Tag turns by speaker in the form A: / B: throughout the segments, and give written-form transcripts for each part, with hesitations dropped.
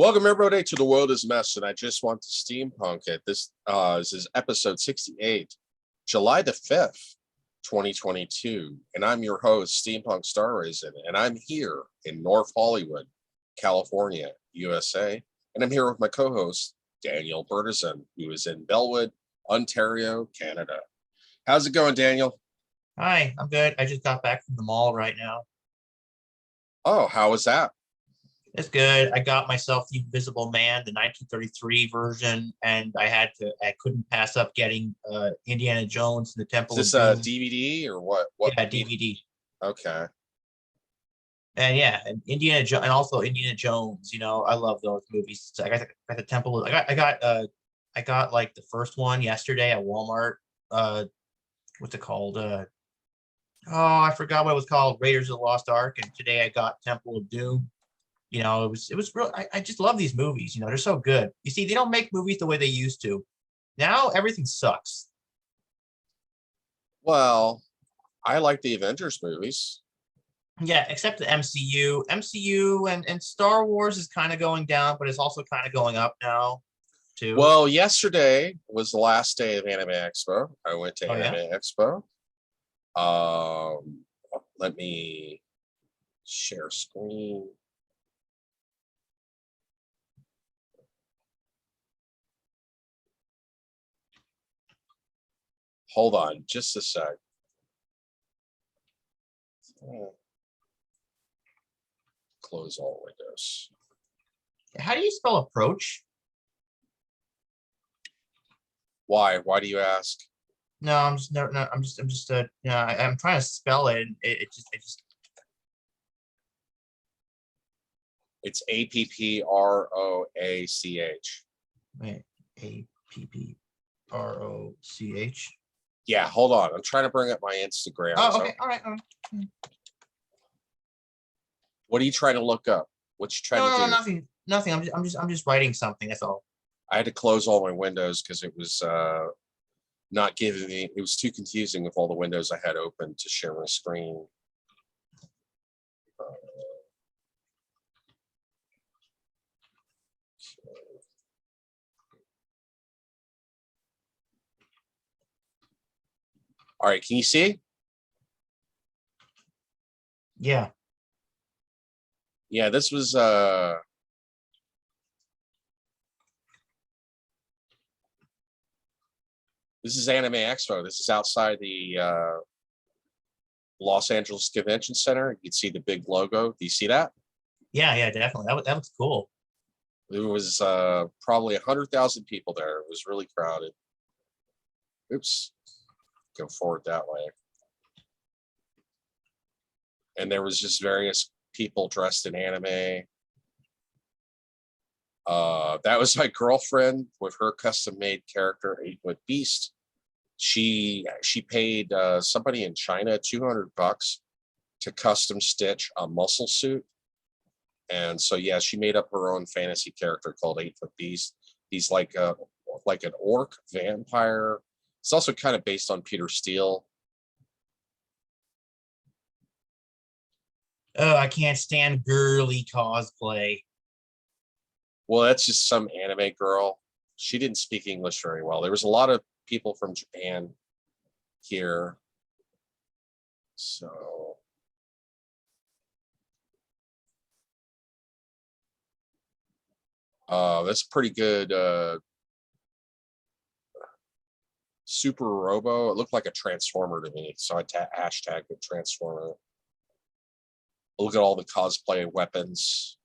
A: Welcome everybody to The World is Mess, and I just want to steampunk it. This is episode 68, July the 5th, 2022, and I'm your host, Steampunk Star Raisin, and I'm here in North Hollywood, California, USA, and I'm here with my co-host, Daniel Bertizan, who is in Bellwood, Ontario, Canada. How's it going, Daniel?
B: Hi, I'm good. I just got back from the mall right now.
A: Oh, how was that?
B: It's good. I got myself the Invisible Man, the 1933 version, and I couldn't pass up getting Indiana Jones and the
A: Is
B: Temple of
A: this a
B: Doom.
A: DVD or what?
B: Yeah, DVD.
A: Okay.
B: And yeah, and and also Indiana Jones. I love those movies. So I got the Temple. I got like the first one yesterday at Walmart. What's it called? I forgot what it was called. Raiders of the Lost Ark. And today I got Temple of Doom. It was real. I just love these movies. They're so good. You see, they don't make movies the way they used to. Now everything sucks.
A: Well, I like the Avengers movies.
B: Yeah, except the MCU. MCU and Star Wars is kind of going down, but it's also kind of going up now too.
A: Well, yesterday was the last day of Anime Expo. I went to
B: Oh yeah.
A: Anime Expo. Let me share screen. Hold on just a sec. Close all windows.
B: How do you spell approach?
A: Why? Why do you ask?
B: No, I'm just no, no I'm just I'm trying to spell it. And it just
A: It's APPROACH.
B: wait, APPROCH.
A: Yeah, hold on. I'm trying to bring up my Instagram.
B: Oh,
A: So
B: okay, all right.
A: what are you trying to look up? What you trying
B: No,
A: to
B: no,
A: do?
B: nothing. I'm just writing something. That's all.
A: I had to close all my windows because it was not giving me, it was too confusing with all the windows I had open to share my screen. All right, can you see?
B: Yeah.
A: Yeah, this was this is Anime Expo. This is outside the Los Angeles Convention Center. You can see the big logo. Do you see that?
B: Yeah, definitely. That looks cool.
A: There was probably 100,000 people there. It was really crowded. Oops, go forward that way. And there was just various people dressed in anime. That was my girlfriend with her custom-made character, 8-Foot Beast. She paid somebody in China $200 to custom stitch a muscle suit. And so, yeah, she made up her own fantasy character called 8-Foot Beast. He's like an orc vampire. It's also kind of based on Peter Steele.
B: Oh, I can't stand girly cosplay.
A: Well, that's just some anime girl. She didn't speak English very well. There was a lot of people from Japan here. So that's pretty good. Super Robo. It looked like a transformer to me. So I hashtag the transformer. Look at all the cosplay weapons.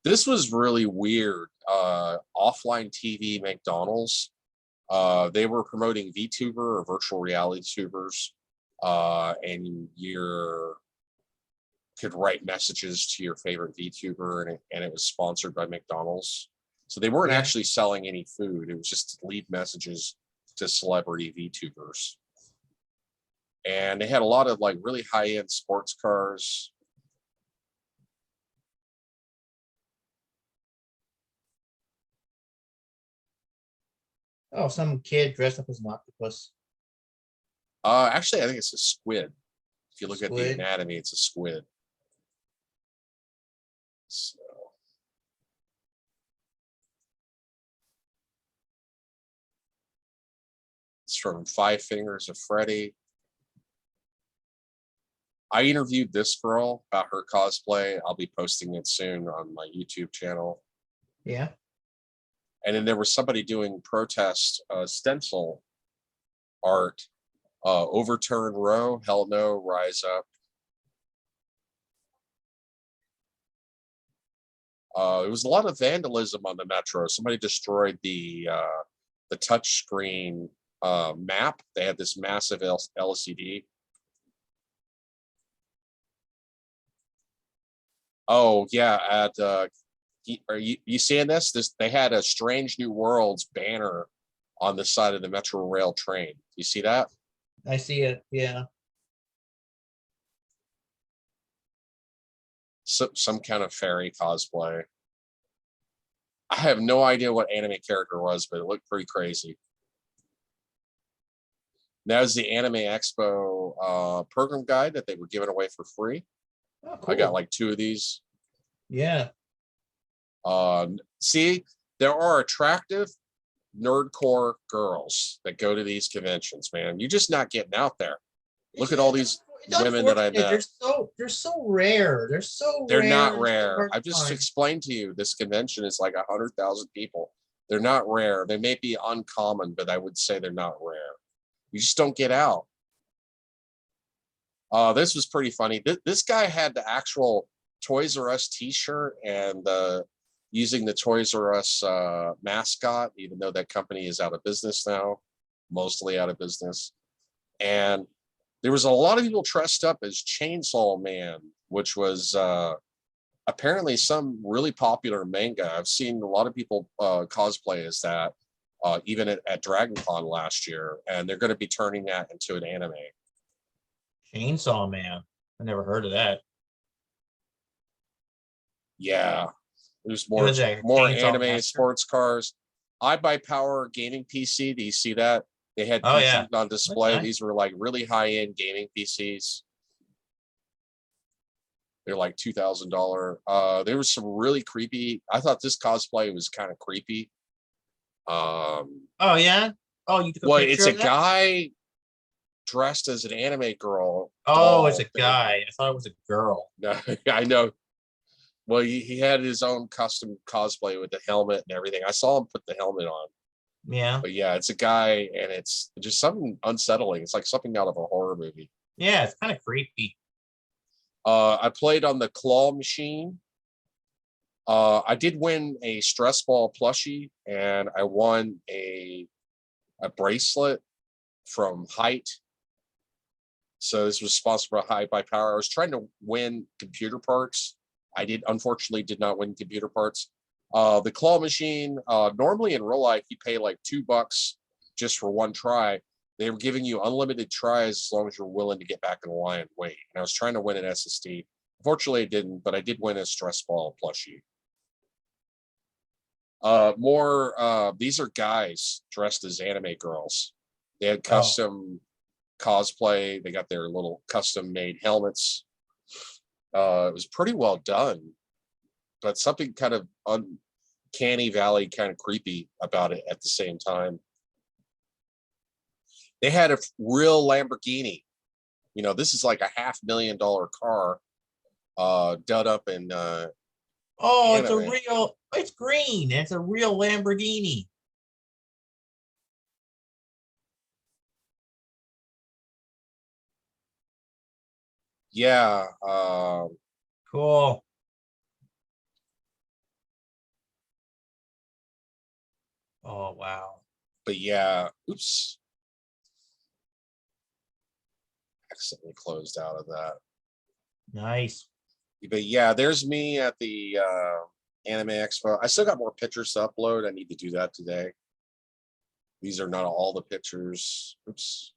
A: This was really weird. Offline TV McDonald's. They were promoting VTuber or virtual reality tubers. And you could write messages to your favorite VTuber, and it was sponsored by McDonald's. So they weren't
B: Yeah.
A: actually selling any food. It was just to leave messages to celebrity VTubers. And they had a lot of like really high-end sports cars.
B: Oh, some kid dressed up as an octopus.
A: Actually, I think it's a squid. If you look at the
B: Squid.
A: anatomy, it's a squid. So, it's from Five Fingers of Freddy. I interviewed this girl about her cosplay. I'll be posting it soon on my YouTube channel.
B: Yeah.
A: And then there was somebody doing protest stencil art. Overturn Row, Hell No, Rise Up. There was a lot of vandalism on the metro. Somebody destroyed the touchscreen map. They had this massive LCD. Oh yeah, at are you seeing this? They had a Strange New Worlds banner on the side of the Metro Rail train. You see that?
B: I see it. Yeah.
A: Some kind of fairy cosplay. I have no idea what anime character was, but it looked pretty crazy. That was the Anime Expo program guide that they were giving away for free.
B: Oh, cool.
A: I got like 2 of these.
B: Yeah.
A: See, there are attractive nerdcore girls that go to these conventions, man. You're just not getting out there. Look at all these women that I met.
B: They're so rare.
A: They're not
B: They're so
A: rare.
B: hard to
A: I've just
B: find.
A: explained to you this convention is like 100,000 people. They're not rare. They may be uncommon, but I would say they're not rare. You just don't get out. This was pretty funny. This guy had the actual Toys R Us t-shirt and using the Toys R Us mascot, even though that company is out of business now, mostly out of business. And there was a lot of people dressed up as Chainsaw Man, which was apparently some really popular manga. I've seen a lot of people cosplay as that, even at DragonCon last year, and they're going to be turning that into an anime.
B: Chainsaw Man. I never heard of that.
A: Yeah, there's
B: It was a
A: more
B: Chainsaw
A: anime
B: Massacre.
A: sports cars. I Buy Power gaming PC. Do you see that? They had
B: Oh,
A: PCs
B: yeah.
A: on display.
B: Nice.
A: These were like really high-end gaming PCs. They're like $2,000. There was some really creepy. I thought this cosplay was kind of creepy.
B: Oh, yeah. Oh, you took a
A: Well,
B: picture
A: it's
B: of
A: a
B: that?
A: guy dressed as an anime girl.
B: Oh, it's a
A: thing.
B: guy. I thought it was a girl.
A: No, I know. Well, he had his own custom cosplay with the helmet and everything. I saw him put the helmet on.
B: Yeah.
A: But yeah, it's a guy, and it's just something unsettling. It's like something out of a horror movie.
B: Yeah, it's kind of creepy.
A: I played on the claw machine. I did win a stress ball plushie, and I won a bracelet from Height. So this was sponsored by Height by Power. I was trying to win computer parts. I unfortunately did not win computer parts. The claw machine, normally in real life, you pay like $2 just for one try. They were giving you unlimited tries as long as you're willing to get back in the line and wait. And I was trying to win an SSD. Unfortunately, I didn't, but I did win a stress ball plushie. These are guys dressed as anime girls. They had custom cosplay. They got their little custom made helmets. It was pretty well done, but something kind of uncanny valley, kind of creepy about it at the same time. They had a real Lamborghini. You know, this is like a $500,000 car, done up in
B: Oh,
A: anime.
B: it's green. It's a real Lamborghini.
A: Yeah.
B: Cool. Oh, wow.
A: But yeah, oops. Accidentally closed out of that.
B: Nice.
A: But yeah, there's me at the Anime Expo. I still got more pictures to upload. I need to do that today. These are not all the pictures. Oops.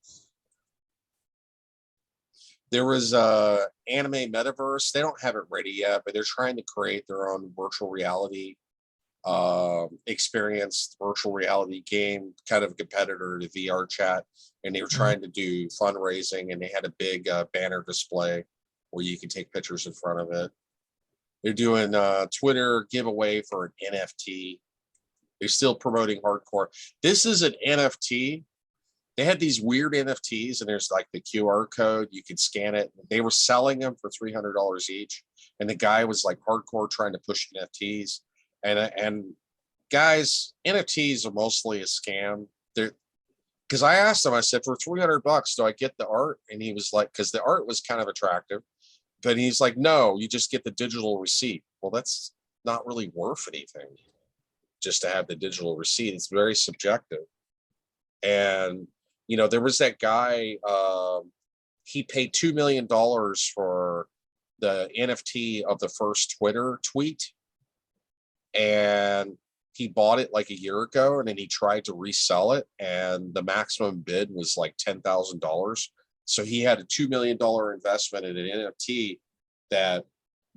A: There was Anime Metaverse. They don't have it ready yet, but they're trying to create their own virtual reality experience, virtual reality game, kind of a competitor to VR chat. And they were trying to do fundraising, and they had a big banner display where you could take pictures in front of it. They're doing Twitter giveaway for an NFT. They're still promoting hardcore. This is an NFT. They had these weird NFTs, and there's like the QR code. You could scan it. They were selling them for $300 each, and the guy was like hardcore trying to push NFTs. And guys, NFTs are mostly a scam. They're because I asked him, I said, for $300, do I get the art? And he was like, because the art was kind of attractive, but he's like, no, you just get the digital receipt. Well, that's not really worth anything just to have the digital receipt. It's very subjective. And there was that guy. He paid $2 million for the NFT of the first Twitter tweet, and he bought it like a year ago, and then he tried to resell it, and the maximum bid was like $10,000. So he had a $2 million investment in an NFT that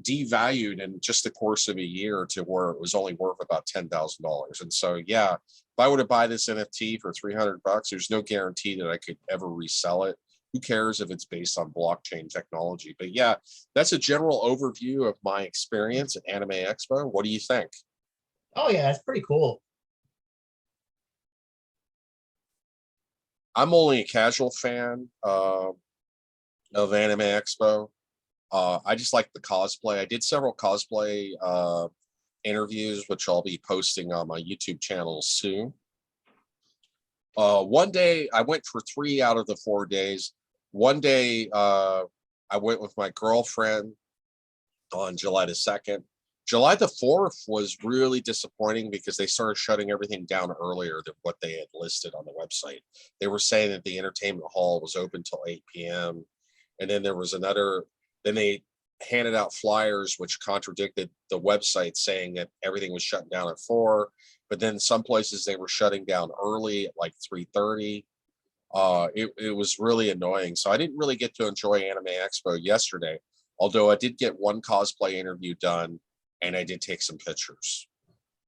A: devalued in just the course of a year to where it was only worth about $10,000. And so, yeah, if I were to buy this NFT for $300, there's no guarantee that I could ever resell it. Who cares if it's based on blockchain technology? But yeah, that's a general overview of my experience at Anime Expo. What do you think?
B: Oh yeah, it's pretty cool.
A: I'm only a casual fan of Anime Expo. I just like the cosplay. I did several cosplay interviews, which I'll be posting on my YouTube channel soon. One day, I went for 3 out of the 4 days. One day, I went with my girlfriend on July the 2nd. July the 4th was really disappointing because they started shutting everything down earlier than what they had listed on the website. They were saying that the entertainment hall was open till 8 p.m. And then there was then they handed out flyers which contradicted the website saying that everything was shutting down at 4. But then some places they were shutting down early at like 3:30. It was really annoying. So I didn't really get to enjoy Anime Expo yesterday, although I did get one cosplay interview done and I did take some pictures.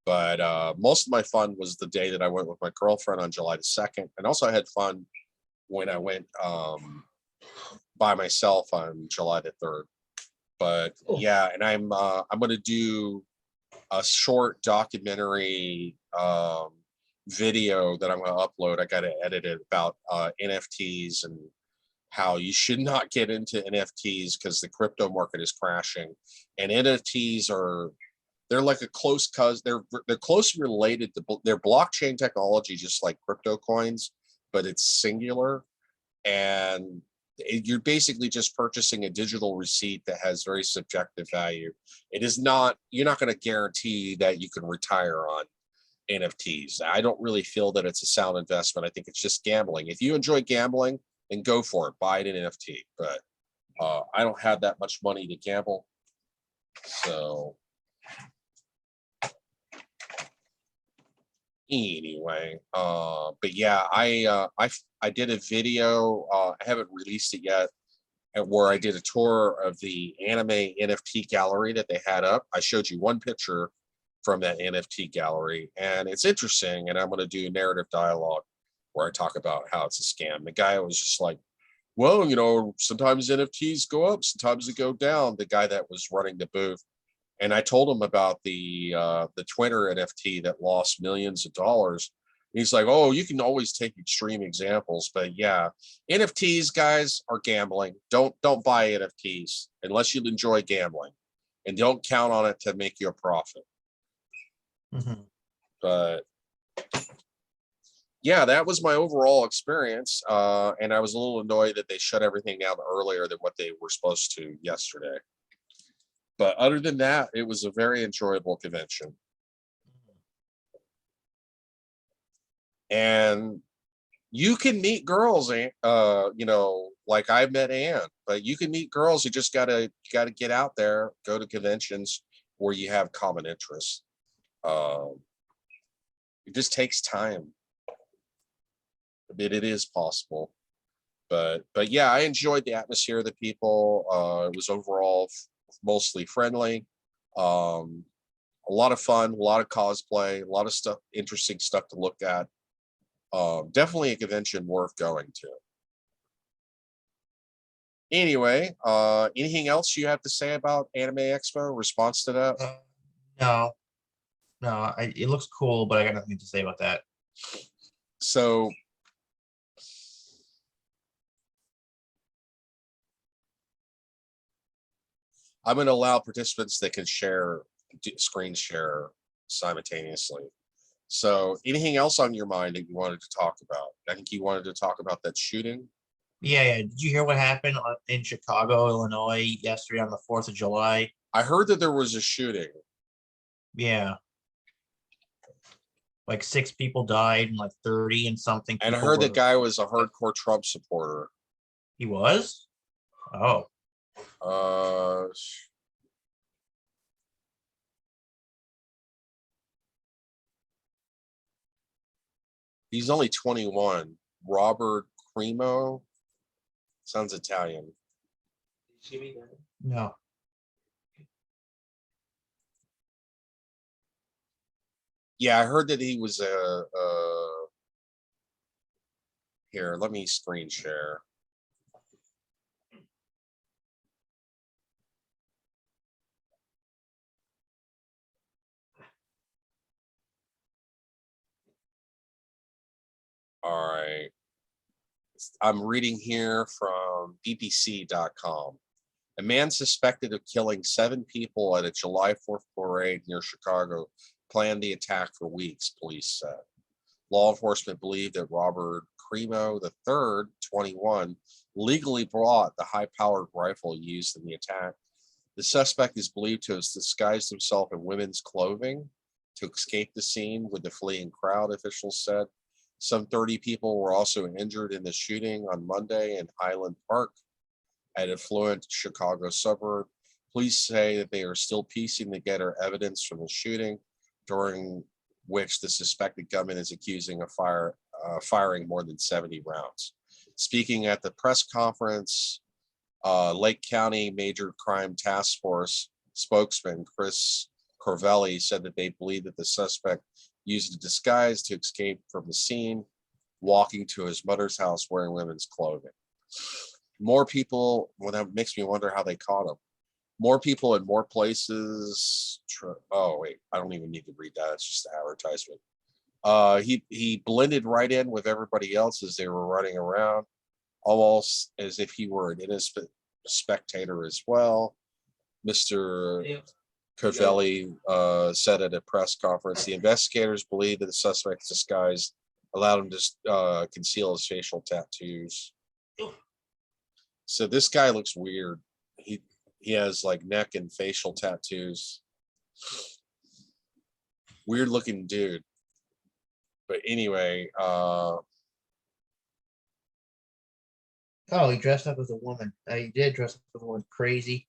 A: But most of my fun was the day that I went with my girlfriend on July the 2nd. And also I had fun when I went by myself on July the 3rd. But yeah, and I'm going to do a short documentary video that I'm going to upload. I got to edit it about NFTs and how you should not get into NFTs because the crypto market is crashing, and NFTs they're like a close cousin. They're closely related to their blockchain technology, just like crypto coins, but it's singular, and you're basically just purchasing a digital receipt that has very subjective value. You're not going to guarantee that you can retire on NFTs. I don't really feel that it's a sound investment. I think it's just gambling. If you enjoy gambling, then go for it. Buy it in NFT. But I don't have that much money to gamble. So anyway, but yeah, I did a video. I haven't released it yet, where I did a tour of the anime NFT gallery that they had up. I showed you one picture from that NFT gallery, and it's interesting. And I'm going to do a narrative dialogue where I talk about how it's a scam. The guy was just like, well, sometimes NFTs go up, sometimes they go down. The guy that was running the booth. And I told him about the Twitter NFT that lost millions of dollars. He's like, oh, you can always take extreme examples, but yeah, NFTs, guys, are gambling. Don't buy NFTs unless you enjoy gambling, and don't count on it to make you a profit.
B: Mm-hmm.
A: But yeah, that was my overall experience, and I was a little annoyed that they shut everything down earlier than what they were supposed to yesterday. But other than that, it was a very enjoyable convention. And you can meet girls, like I met Anne, but you can meet girls. You just gotta get out there, go to conventions where you have common interests. It just takes time. It is possible. But yeah, I enjoyed the atmosphere of the people. It was overall mostly friendly. A lot of fun, a lot of cosplay, a lot of stuff, interesting stuff to look at. Definitely a convention worth going to. Anyway, anything else you have to say about Anime Expo? Response to that?
B: No, no, it looks cool, but I got nothing to say about that.
A: So I'm going to allow participants that can screen share simultaneously. So anything else on your mind that you wanted to talk about? I think you wanted to talk about that shooting.
B: Yeah. Did you hear what happened in Chicago, Illinois yesterday on the 4th of July?
A: I heard that there was a shooting.
B: Yeah. Like 6 people died and like 30 and something
A: And I
B: people
A: heard
B: were.
A: that guy was a hardcore Trump supporter.
B: He was? Oh.
A: Uh, he's only 21. Robert Cremo. Sounds Italian.
B: No.
A: Yeah, I heard that he was here, let me screen share. All right. I'm reading here from bbc.com. A man suspected of killing 7 people at a July 4th parade near Chicago planned the attack for weeks, police said. Law enforcement believed that Robert Cremo III, 21, legally brought the high-powered rifle used in the attack. The suspect is believed to have disguised himself in women's clothing to escape the scene with the fleeing crowd, officials said. Some 30 people were also injured in the shooting on Monday in Highland Park, an affluent Chicago suburb. Police say that they are still piecing together evidence from the shooting, during which the suspected gunman is accusing of firing more than 70 rounds. Speaking at the press conference, Lake County Major Crime Task Force spokesman Chris Corvelli said that they believe that the suspect used a disguise to escape from the scene, walking to his mother's house wearing women's clothing. More people, well, that makes me wonder how they caught him. More people in more places. Oh, wait, I don't even need to read that. It's just an advertisement. He blended right in with everybody else as they were running around, almost as if he were an innocent spectator as well. Mr. Covelli said at a press conference, the investigators believe that the suspect's disguise allowed him to conceal his facial tattoos. So this guy looks weird. He has like neck and facial tattoos. Weird looking dude. But anyway,
B: Oh, he dressed up as a woman. He did dress up as a woman. Crazy.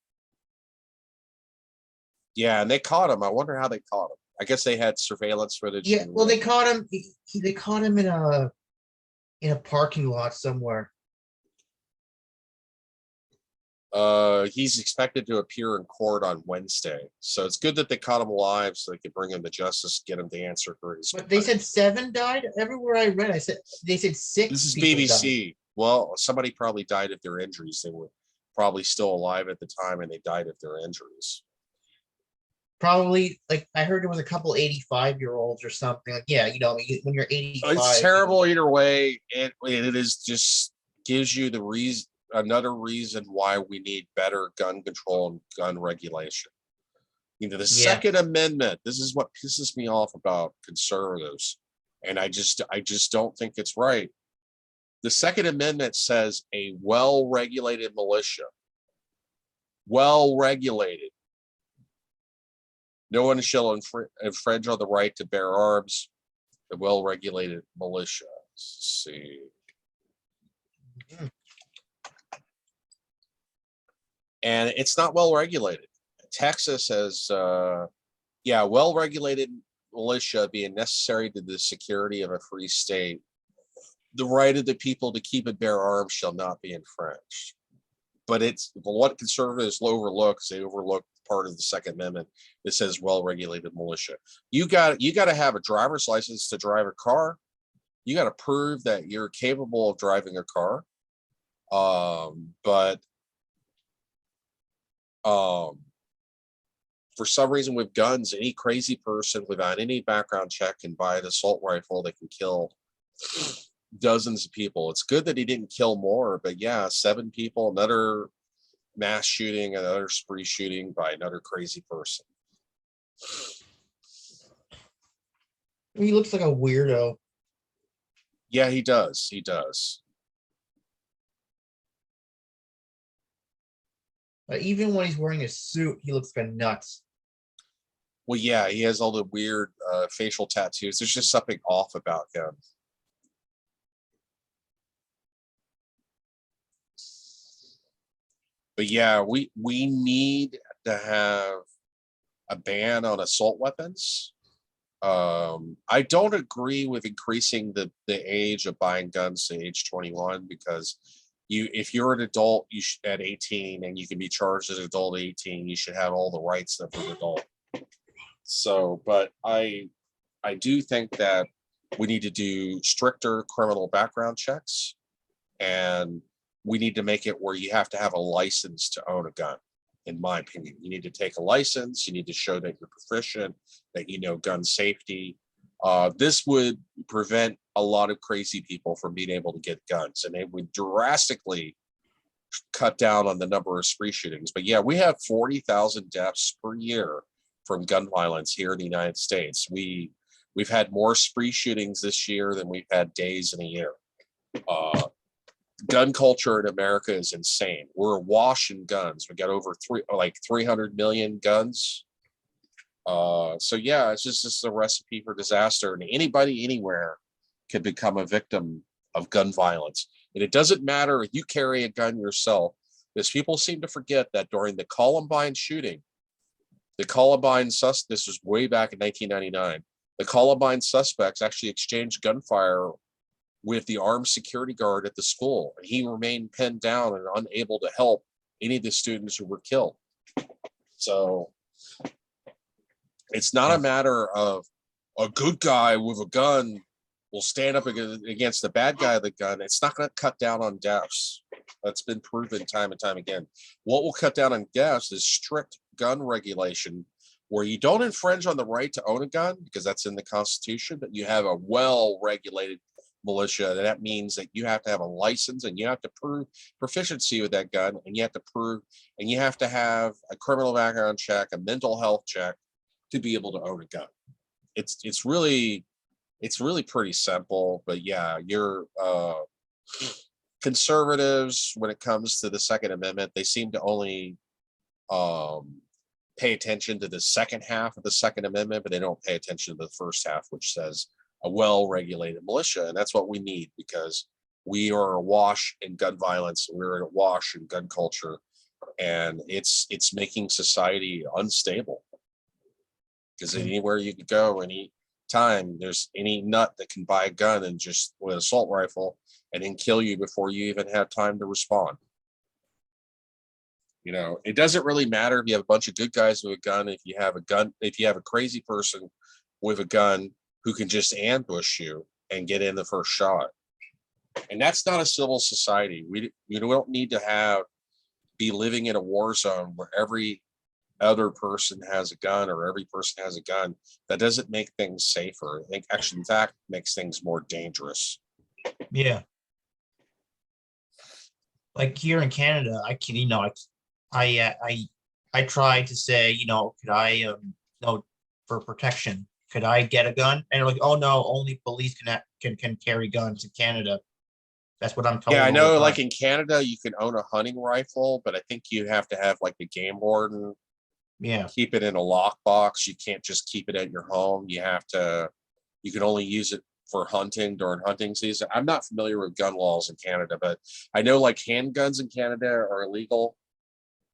A: yeah, and they caught him. I wonder how they caught him. I guess they had surveillance footage.
B: Yeah, well, they caught him. They caught him in a parking lot somewhere.
A: He's expected to appear in court on Wednesday, so it's good that they caught him alive, so they could bring him to justice, get him to answer for his.
B: But they said 7 died. Everywhere I read, they said 6.
A: This is
B: people
A: BBC.
B: died.
A: Well, somebody probably died of their injuries. They were probably still alive at the time, and they died of their injuries.
B: Probably, like I heard there was a couple 85-year-olds or something. Like, yeah, I mean, when you're 85,
A: It's terrible either way, and it is just gives you the reason, another reason why we need better gun control and gun regulation. The Second Amendment. This is what pisses me off about conservatives, and I just don't think it's right. The Second Amendment says a well-regulated militia. Well-regulated. No one shall infringe on the right to bear arms. The well-regulated militia. Let's see. And it's not well-regulated. Texas has, well-regulated militia being necessary to the security of a free state. The right of the people to keep and bear arms shall not be infringed. But it's what conservatives overlook, they overlook part of the Second Amendment that says well-regulated militia. You got to have a driver's license to drive a car. You got to prove that you're capable of driving a car. But Um, for some reason, with guns, any crazy person without any background check can buy an assault rifle that can kill dozens of people. It's good that he didn't kill more, but yeah, 7 people, another mass shooting, another spree shooting by another crazy person.
B: He looks like a weirdo.
A: Yeah, he does. He does.
B: Even when he's wearing a suit, he looks kind of nuts.
A: Well, yeah, he has all the weird facial tattoos. There's just something off about him. But yeah, we need to have a ban on assault weapons. I don't agree with increasing the age of buying guns to age 21 because if you're an adult at 18 and you can be charged as an adult at 18, you should have all the rights of an adult. So, but I do think that we need to do stricter criminal background checks, and we need to make it where you have to have a license to own a gun. In my opinion, you need to take a license. You need to show that you're proficient, that you know gun safety. This would prevent a lot of crazy people from being able to get guns, and it would drastically cut down on the number of spree shootings. But yeah, we have 40,000 deaths per year from gun violence here in the United States. We've had more spree shootings this year than we've had days in a year. Gun culture in America is insane. We're awash in guns. We got over 300 million guns. So yeah, it's just a recipe for disaster, and anybody anywhere can become a victim of gun violence. And it doesn't matter if you carry a gun yourself, because people seem to forget that during the Columbine shooting, this was way back in 1999. The Columbine suspects actually exchanged gunfire with the armed security guard at the school. He remained pinned down and unable to help any of the students who were killed. So it's not a matter of a good guy with a gun will stand up against the bad guy with the gun. It's not going to cut down on deaths. That's been proven time and time again. What will cut down on deaths is strict gun regulation, where you don't infringe on the right to own a gun because that's in the Constitution, but you have a well-regulated militia. That means that you have to have a license and you have to prove proficiency with that gun, and you have to have a criminal background check, a mental health check to be able to own a gun. It's really pretty simple. But yeah, you're conservatives when it comes to the Second Amendment, they seem to only pay attention to the second half of the Second Amendment, but they don't pay attention to the first half, which says a well-regulated militia. And that's what we need, because we are awash in gun violence. We're awash in gun culture, and it's making society unstable. Because anywhere you could go, any time, there's any nut that can buy a gun and just with an assault rifle and then kill you before you even have time to respond. You know, it doesn't really matter if you have a bunch of good guys with a gun. If you have a crazy person with a gun who can just ambush you and get in the first shot. And that's not a civil society. We don't need to be living in a war zone where every other person has a gun or every person has a gun. That doesn't make things safer. I think actually, in fact, makes things more dangerous.
B: Yeah. Like here in Canada, I tried to say, could I, for protection, could I get a gun? And they're like, oh no, only police can carry guns in Canada. That's what I'm told.
A: Yeah, I know. Like in Canada, you can own a hunting rifle, but I think you have to have like the game warden.
B: Yeah.
A: Keep it in a lockbox. You can't just keep it at your home. You can only use it for hunting during hunting season. I'm not familiar with gun laws in Canada, but I know like handguns in Canada are illegal,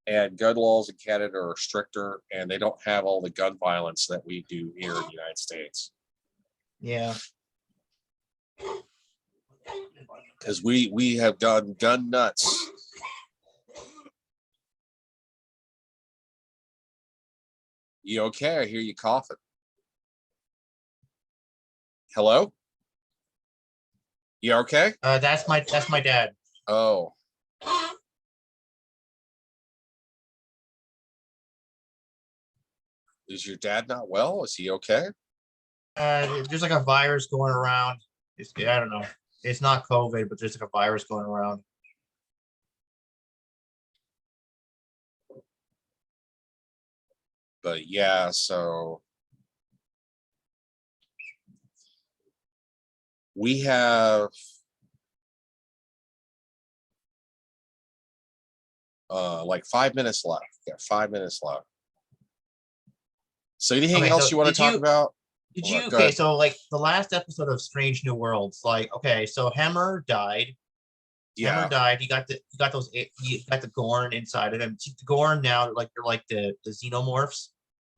A: and gun laws in Canada are stricter, and they don't have all the gun violence that we do here in the United States.
B: Yeah.
A: Because we have gun nuts. You okay? I hear you coughing. Hello? You okay?
B: That's my dad.
A: Oh. Is your dad not well? Is he okay?
B: There's like a virus going around. I don't know. It's not COVID, but there's like a virus going around.
A: But yeah, so we have like 5 minutes left. Yeah, 5 minutes left. So anything
B: Okay,
A: else
B: so
A: you want to talk about? Go
B: okay,
A: ahead.
B: so like the last episode of Strange New Worlds, like okay, so Hemmer died. Hemmer
A: Yeah.
B: died. He got those he got the Gorn inside of him. The Gorn now like they're like the xenomorphs.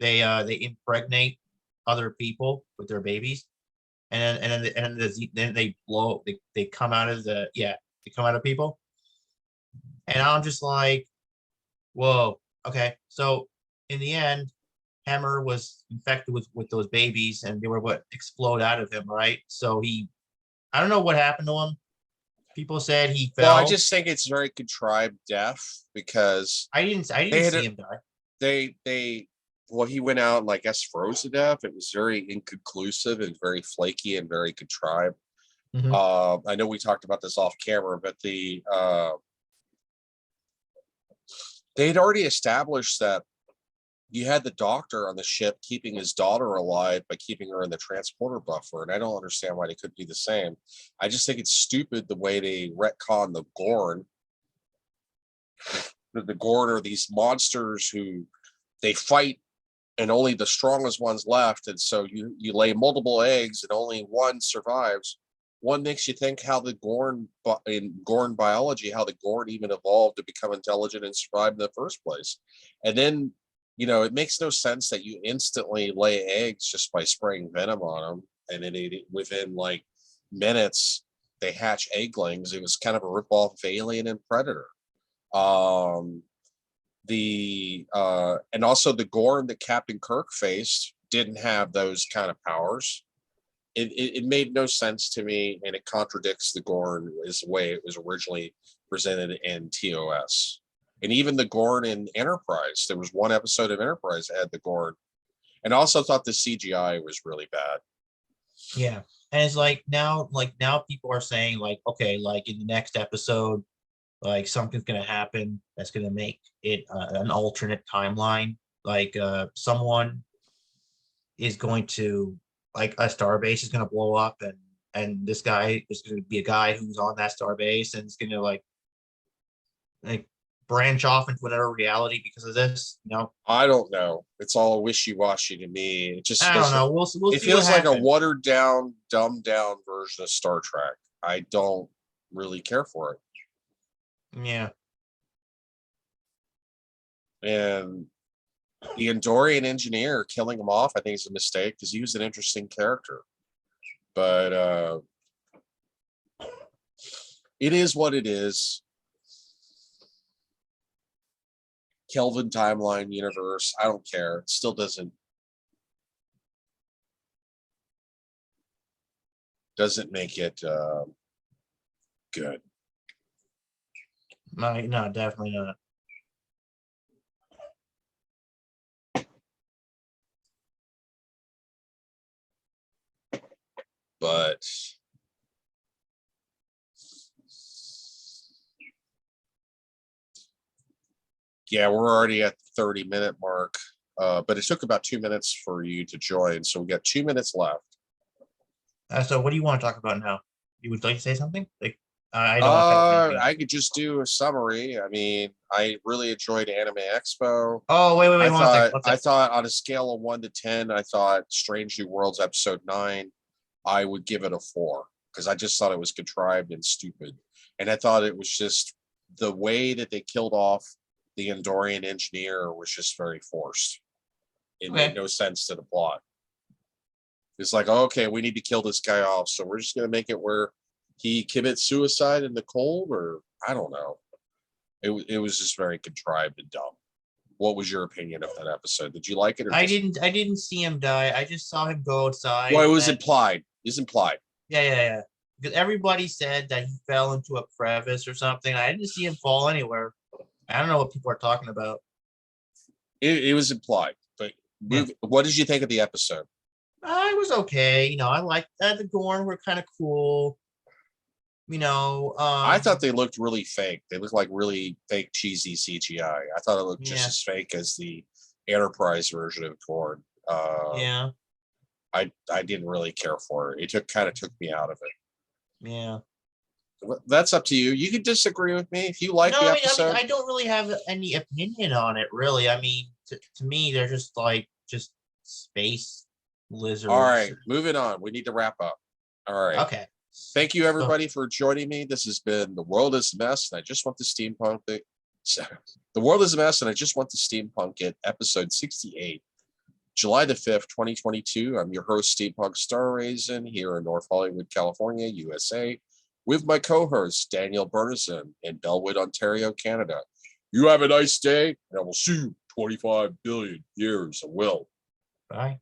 B: They impregnate other people with their babies, then they blow they come out of they come out of people. And I'm just like, whoa, okay. So in the end, Hammer was infected with those babies, and they were what explode out of him, right? So I don't know what happened to him. People said he
A: Well, I
B: fell.
A: just think it's very contrived death because
B: I
A: they
B: didn't
A: had
B: see him die.
A: they well, he went out and I guess froze to death. It was very inconclusive and very flaky and very contrived.
B: Mhm.
A: I know we talked about this off camera, but they had already established that you had the doctor on the ship keeping his daughter alive by keeping her in the transporter buffer, and I don't understand why they couldn't be the same. I just think it's stupid the way they retcon the Gorn. The Gorn are these monsters who they fight and only the strongest ones left, and so you lay multiple eggs and only one survives. One makes you think how the Gorn in Gorn biology, how the Gorn even evolved to become intelligent and survive in the first place. And then, it makes no sense that you instantly lay eggs just by spraying venom on them, and then within like minutes they hatch egglings. It was kind of a ripoff of Alien and Predator. Um, and also the Gorn that Captain Kirk faced didn't have those kind of powers. It made no sense to me, and it contradicts the Gorn as the way it was originally presented in TOS. And even the Gorn in Enterprise, there was one episode of Enterprise that had the Gorn, and I also thought the CGI was really bad.
B: Yeah. And it's like now people are saying like, okay, like in the next episode, like something's gonna happen that's gonna make it an alternate timeline. Like someone is going to like a star base is going to blow up, and this guy is going to be a guy who's on that star base, and it's going to like branch off into another reality because of this.
A: I don't know. It's all wishy-washy to me. It just
B: I don't
A: doesn't.
B: know. We'll
A: It
B: see what
A: feels like a
B: happens.
A: watered down, dumbed down version of Star Trek. I don't really care for it.
B: Yeah.
A: And the Andorian engineer killing him off, I think, is a mistake because he was an interesting character. But it is what it is. Kelvin timeline universe. I don't care. It still doesn't make it good.
B: No, definitely not.
A: But yeah, we're already at the 30-minute mark. But it took about 2 minutes for you to join, so we got 2 minutes left.
B: So what do you want to talk about now? You would like to say something? Like I don't want to cut you off again.
A: I could just do a summary. I mean, I really enjoyed Anime Expo.
B: Oh, wait, one second.
A: I thought on a scale of 1 to 10, I thought Strange New Worlds episode 9, I would give it a 4 because I just thought it was contrived and stupid. And I thought it was just the way that they killed off the Andorian engineer was just very forced. It made no sense to the plot. It's like, okay, we need to kill this guy off, so we're just going to make it where he commits suicide in the cold, or I don't know. It was just very contrived and dumb. What was your opinion of that episode? Did you like it?
B: I didn't see him die. I just saw him go outside.
A: Well, it was implied. It's implied.
B: Yeah. Because everybody said that he fell into a crevice or something. I didn't see him fall anywhere. I don't know what people are talking about.
A: It was implied, but
B: Yeah.
A: What did you think of the episode?
B: I was okay. I liked the Gorn were kind of cool.
A: I thought they looked really fake. They looked like really fake, cheesy CGI. I thought it looked just
B: Yeah,
A: as fake as the Enterprise version of Gorn.
B: yeah,
A: I didn't really care for it. It kind of took me out of
B: yeah.
A: it. That's up to you. You can disagree with me if you like
B: No,
A: the
B: I mean,
A: episode.
B: I don't really have any opinion on it, really. I mean, to me, they're just like just space
A: All
B: lizards.
A: right, moving on. We need to wrap up. All right.
B: Okay.
A: Thank you,
B: So,
A: everybody, for joining me. This has been The World is a Mess, and I just want the steampunk thing. The World is a Mess, and I just want the steampunk it, episode 68, July the 5th, 2022. I'm your host, Steampunk Star Raisin, here in North Hollywood, California, USA, with my co-host, Daniel Bernison, in Bellwood, Ontario, Canada. You have a nice day, and I will see you 25 billion years. I will.
B: bye.